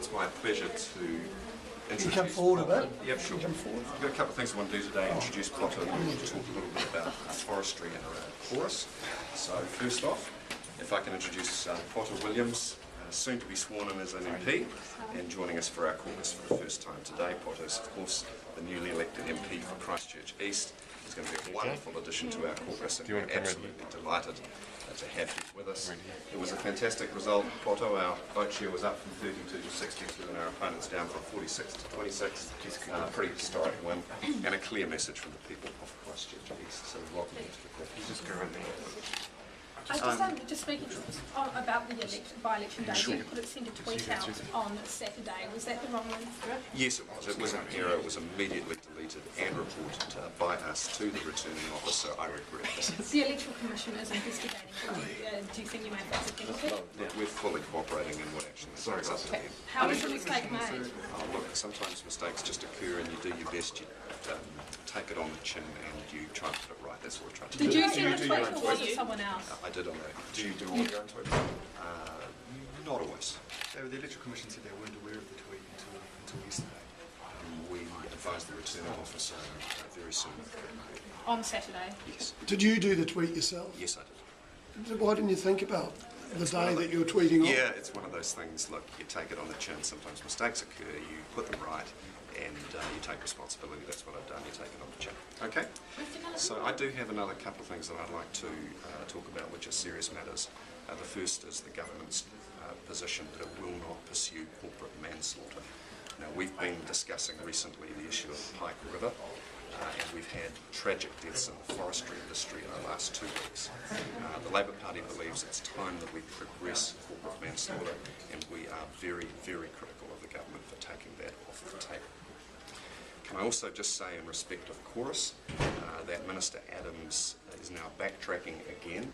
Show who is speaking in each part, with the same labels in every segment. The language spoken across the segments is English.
Speaker 1: It's my pleasure to introduce...
Speaker 2: Can you come forward a bit?
Speaker 1: Yep, sure. I've got a couple of things I want to do today. Introduce Poto and talk a little bit about forestry and around chorus. So first off, if I can introduce Poto Williams, soon to be sworn in as an MP, and joining us for our caucus for the first time today. Poto's, of course, the newly elected MP for Christchurch East. He's going to be a wonderful addition to our caucus, and we're absolutely delighted to have you with us. It was a fantastic result. Poto, our vote share was up from 32 to 62, and our opponents down from 46 to 26. Pretty historic win, and a clear message from the people of Christchurch East. So welcome you to the caucus.
Speaker 3: Just speaking about the by-election day, you sent a tweet out on Saturday. Was that the wrong one?
Speaker 1: Yes, it was. It was an error. It was immediately deleted and reported by us to the returning officer. I regret that.
Speaker 3: The Electoral Commission is investigating. Do you think you may face a penalty?
Speaker 1: Look, we're fully cooperating in what action is up to them.
Speaker 3: How was the mistake made?
Speaker 1: Look, sometimes mistakes just occur and you do your best. You take it on the chin and you try and put it right. That's what we're trying to do.
Speaker 3: Did you send the tweet or was it someone else?
Speaker 1: I did on that.
Speaker 4: Do you do all your own tweets?
Speaker 1: Not always.
Speaker 4: The Electoral Commission said they weren't aware of the tweet until yesterday.
Speaker 1: We advised the returning officer very soon.
Speaker 3: On Saturday?
Speaker 1: Yes.
Speaker 2: Did you do the tweet yourself?
Speaker 1: Yes, I did.
Speaker 2: Why didn't you think about the day that you were tweeting on?
Speaker 1: Yeah, it's one of those things. Look, you take it on the chin. Sometimes mistakes occur. You put them right, and you take responsibility. That's what I've done. You take it on the chin. Okay. So I do have another couple of things that I'd like to talk about, which are serious matters. The first is the government's position that it will not pursue corporate manslaughter. Now, we've been discussing recently the issue of the Pike River, and we've had tragic deaths in the forestry industry in the last 2 weeks. The Labour Party believes it's time that we progress corporate manslaughter, and we are very, very critical of the government for taking that off the table. Can I also just say, in respect of chorus, that Minister Adams is now backtracking again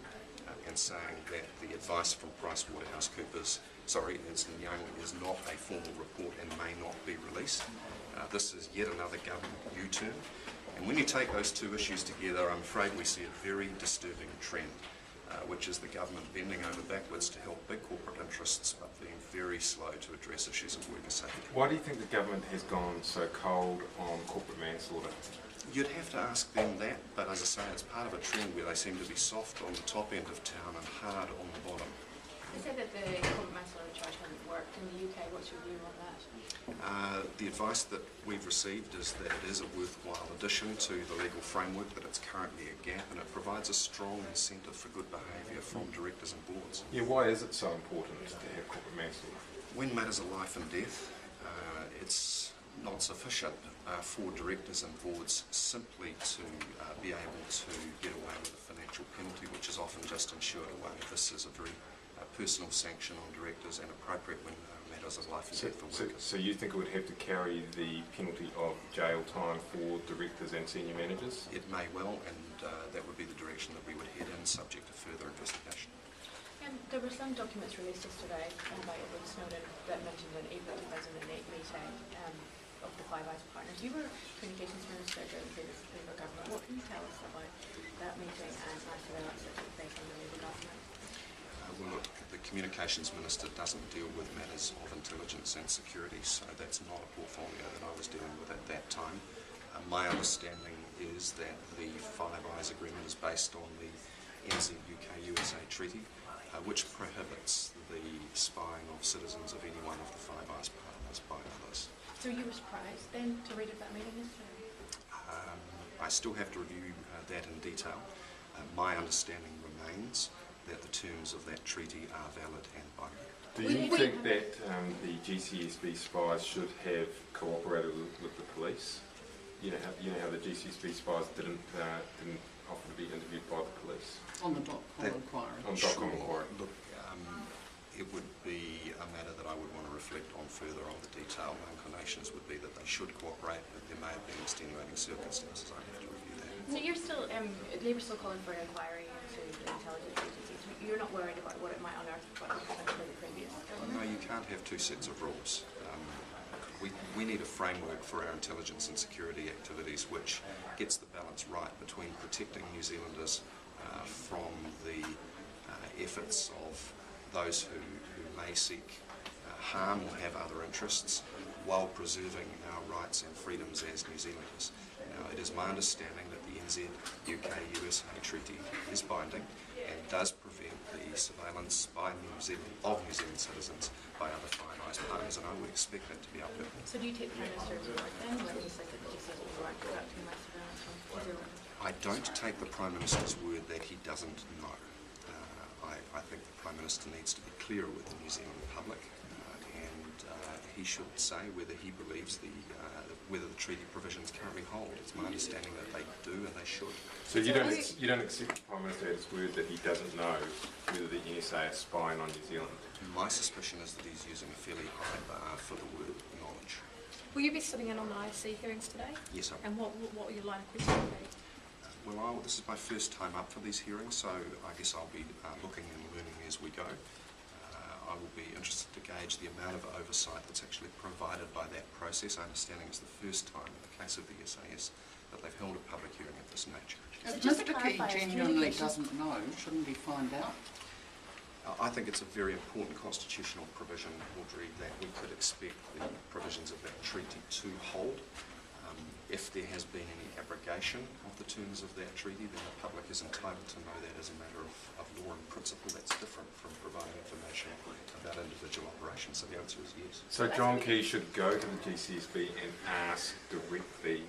Speaker 1: and saying that the advice from PricewaterhouseCoopers, Ernst & Young, is not a formal report and may not be released. This is yet another government U-turn. And when you take those two issues together, I'm afraid we see a very disturbing trend, which is the government bending over backwards to help big corporate interests, but being very slow to address issues of worker safety.
Speaker 5: Why do you think the government has gone so cold on corporate manslaughter?
Speaker 1: You'd have to ask them that, but as I say, it's part of a trend where they seem to be soft on the top end of town and hard on the bottom.
Speaker 6: They said that the corporate manslaughter charge hadn't worked in the UK. What's your view on that?
Speaker 1: The advice that we've received is that it is a worthwhile addition to the legal framework, that it's currently a gap, and it provides a strong incentive for good behaviour from directors and boards.
Speaker 5: Yeah, why is it so important to have corporate manslaughter?
Speaker 1: When matters are life and death, it's not sufficient for directors and boards simply to be able to get away with a financial penalty, which is often just insured away. This is a very personal sanction on directors and appropriate when matters are life and death for workers.
Speaker 5: So you think it would have to carry the penalty of jail time for directors and senior managers?
Speaker 1: It may well, and that would be the direction that we would head in, subject to further investigation.
Speaker 6: There were some documents released yesterday by Edward Snowden that mentioned an April 2008 meeting of the Five Eyes partners. You were Communications Minister during the previous Labour government. What can you tell us about that meeting and mass developments that took place in the Labour government?
Speaker 1: Well, look, the Communications Minister doesn't deal with matters of intelligence and security, so that's not a portfolio that I was dealing with at that time. My understanding is that the Five Eyes agreement is based on the NZ-UK-USA treaty, which prohibits the spying of citizens of any one of the Five Eyes partners by others.
Speaker 6: So you were surprised then to read of that meeting yesterday?
Speaker 1: I still have to review that in detail. My understanding remains that the terms of that treaty are valid and binding.
Speaker 5: Do you think that the GCSB spies should have cooperated with the police? You know how the GCSB spies didn't offer to be interviewed by the police?
Speaker 7: On the .com inquiry.
Speaker 5: On .com inquiry.
Speaker 1: Look, it would be a matter that I would want to reflect on further on the detail. My inclinations would be that they should cooperate, but there may have been extenuating circumstances. I have to review that.
Speaker 6: So you're still, Labour's still calling for an inquiry into the intelligence agencies. You're not worried about what it might unearth what was potentially the previous government?
Speaker 1: No, you can't have two sets of rules. We need a framework for our intelligence and security activities which gets the balance right between protecting New Zealanders from the efforts of those who may seek harm or have other interests while preserving our rights and freedoms as New Zealanders. Now, it is my understanding that the NZ UK-USA Treaty is binding and does prevent the surveillance by New Zealand citizens by other Five Eyes partners, and I would expect that to be upheld.
Speaker 6: So do you take the Prime Minister's word then when he said that the GCSB weren't conducting my surveillance from New Zealand?
Speaker 1: I don't take the Prime Minister's word that he doesn't know. I think the Prime Minister needs to be clearer with the New Zealand public, and he should say whether he believes whether the treaty provisions currently hold. It's my understanding that they do and they should.
Speaker 5: So you don't accept the Prime Minister at his word that he doesn't know whether the NSA is spying on New Zealand?
Speaker 1: My suspicion is that he's using a fairly high bar for the word knowledge.
Speaker 3: Will you be sitting in on the IC hearings today?
Speaker 1: Yes, I will.
Speaker 3: And what will your line of questioning be?
Speaker 1: Well, this is my first time up for these hearings, so I guess I'll be looking and learning as we go. I will be interested to gauge the amount of oversight that's actually provided by that process. I understand it's the first time in the case of the SAS that they've held a public hearing of this nature.
Speaker 7: If
Speaker 6: So just to
Speaker 7: Mr Key
Speaker 6: clarify,
Speaker 7: genuinely doesn't know, shouldn't he find out?
Speaker 1: I think it's a very important constitutional provision, Audrey, that we could expect the provisions of that treaty to hold. If there has been any abrogation of the terms of that treaty, then the public is entitled to know that as a matter of law and principle. That's different from providing information about individual operations. So the answer is yes.
Speaker 5: So John Key should go to the GCSB and ask directly,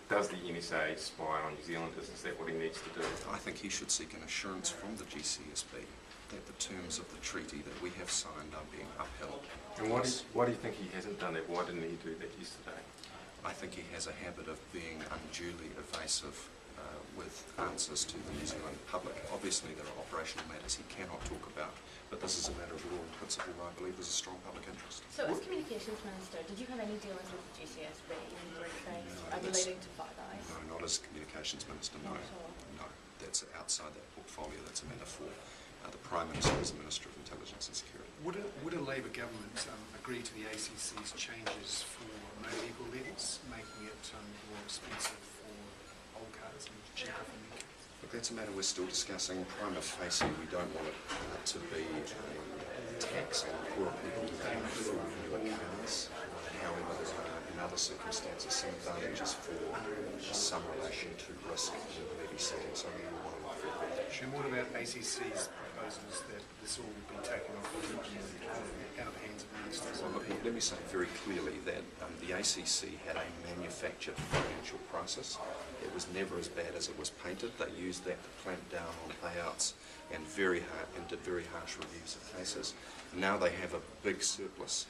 Speaker 5: does the NSA spy on New Zealanders? Is that what he needs to do?
Speaker 1: I think he should seek an assurance from the GCSB that the terms of the treaty that we have signed are being upheld.
Speaker 5: And why do you think he hasn't done that? Why didn't he do that yesterday?
Speaker 1: I think he has a habit of being unduly evasive with answers to the New Zealand public. Obviously there are operational matters he cannot talk about, but this is a matter of law and principle where I believe there's a strong public interest.
Speaker 6: So as Communications Minister, did you have any dealings with the GCSB in your case relating to Five Eyes?
Speaker 1: No, not as Communications Minister, no.
Speaker 6: Not at all?
Speaker 1: No, that's outside that portfolio. That's a matter for the Prime Minister as Minister of Intelligence and Security.
Speaker 4: Would a Labour government agree to the ACC's changes for motor vehicle levels, making it more expensive for old cars and cheaper for new cars?
Speaker 1: Look, that's a matter we're still discussing. Prima facie, we don't want it to be a tax on poor people who can afford newer cars. However, in other circumstances, some advantages for some relation to risk in levy setting, so we will want to look for advantage.
Speaker 4: And what about ACC's proposals that this all be taken off out of the hands of ministers?
Speaker 1: Well, look, let me say very clearly that the ACC had a manufactured financial crisis. It was never as bad as it was painted. They used that to clamp down on payouts and did very harsh reviews of cases. Now they have a big surplus,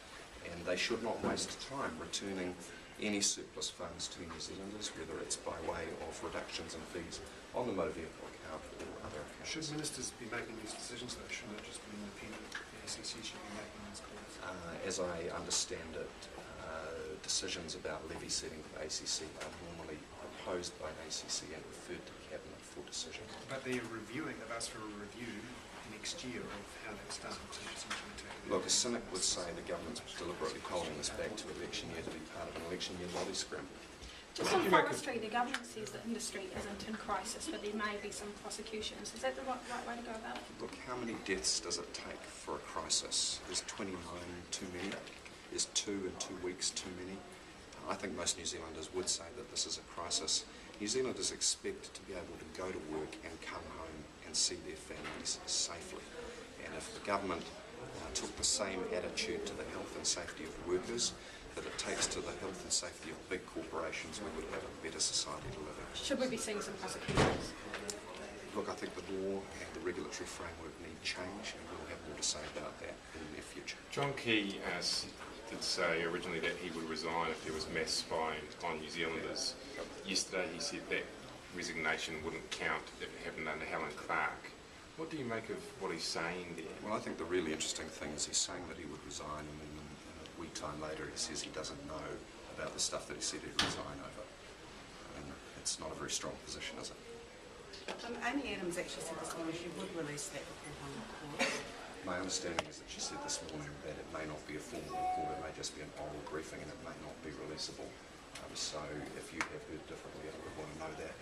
Speaker 1: and they should not waste time returning any surplus funds to New Zealanders, whether it's by way of reductions in fees on the motor vehicle account or other accounts.
Speaker 4: Should ministers be making these decisions, though? Shouldn't it just be independent? The ACC should be making those calls.
Speaker 1: As I understand it, decisions about levy setting for ACC are normally proposed by ACC and referred to Cabinet for decision.
Speaker 4: But they've asked for a review next year of how that's done. So essentially
Speaker 1: Look, a cynic would say the government's deliberately holding this back to election year to be part of an election year lobby scramble.
Speaker 3: Just on forestry, the government says that industry isn't in crisis, but there may be some prosecutions. Is that the right way to go about it?
Speaker 1: Look, how many deaths does it take for a crisis? Is 29 too many? Is 2 in 2 weeks too many? I think most New Zealanders would say that this is a crisis. New Zealanders expect to be able to go to work and come home and see their families safely. And if the government took the same attitude to the health and safety of workers that it takes to the health and safety of big corporations, we would have a better society to live in.
Speaker 3: Should we be seeing some prosecutions?
Speaker 1: Look, I think the law and the regulatory framework need change, and we'll have more to say about that in the near future.
Speaker 5: John Key did say originally that he would resign if there was mass spying on New Zealanders. Yesterday he said that resignation wouldn't count if it happened under Helen Clark. What do you make of what he's saying there?
Speaker 1: Well, I think the really interesting thing is he's saying that he would resign, and then a week time later he says he doesn't know about the stuff that he said he'd resign over. And it's not a very strong position, is it?
Speaker 7: Amy Adams actually said this morning she would release that report on the court.
Speaker 1: My understanding is that she said this morning that it may not be a formal report, it may just be an oral briefing, and it may not be releasable. So if you have heard differently, I would want to know that.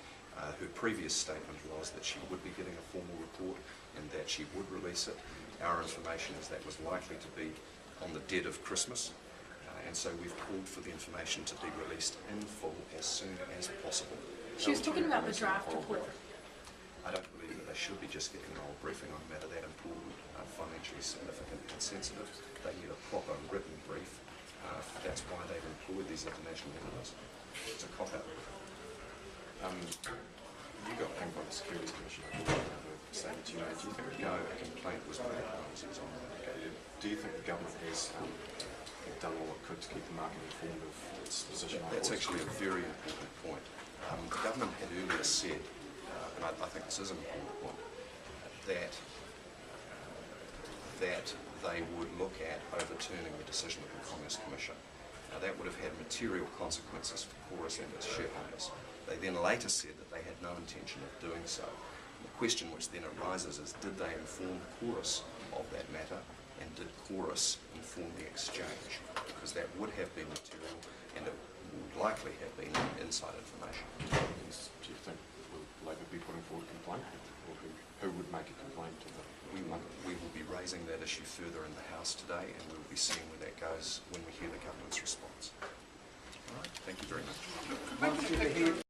Speaker 1: Her previous statement was that she would be getting a formal report and that she would release it. Our information is that was likely to be on the dead of Christmas, and so we've called for the information to be released in full as soon as possible.
Speaker 3: She was talking about the draft report.
Speaker 1: I don't believe that they should be just getting an old briefing on a matter that important, financially significant and sensitive. They need a proper written brief. That's why they've employed these international editors. It's a cop-out.
Speaker 8: You got pinged by the Securities Commission statement you made. Do you think
Speaker 1: No, a complaint was made when I was on that.
Speaker 8: Do you think the government has done all it could to keep the market informed of its position on
Speaker 1: That's
Speaker 8: voice?
Speaker 1: actually a very important point. The government had earlier said, and I think this is an important point, that they would look at overturning the decision of the Commerce Commission. Now, that would have had material consequences for Chorus and its shareholders. They then later said that they had no intention of doing so. The question which then arises is, did they inform Chorus of that matter, and did Chorus inform the exchange? Because that would have been material, and it would likely have been inside information.
Speaker 8: Do you think will Labor be putting forward a complaint, or who would make a complaint to the
Speaker 1: We will be raising that issue further in the House today, and we will be seeing where that goes when we hear the government's response. All right, thank you very much.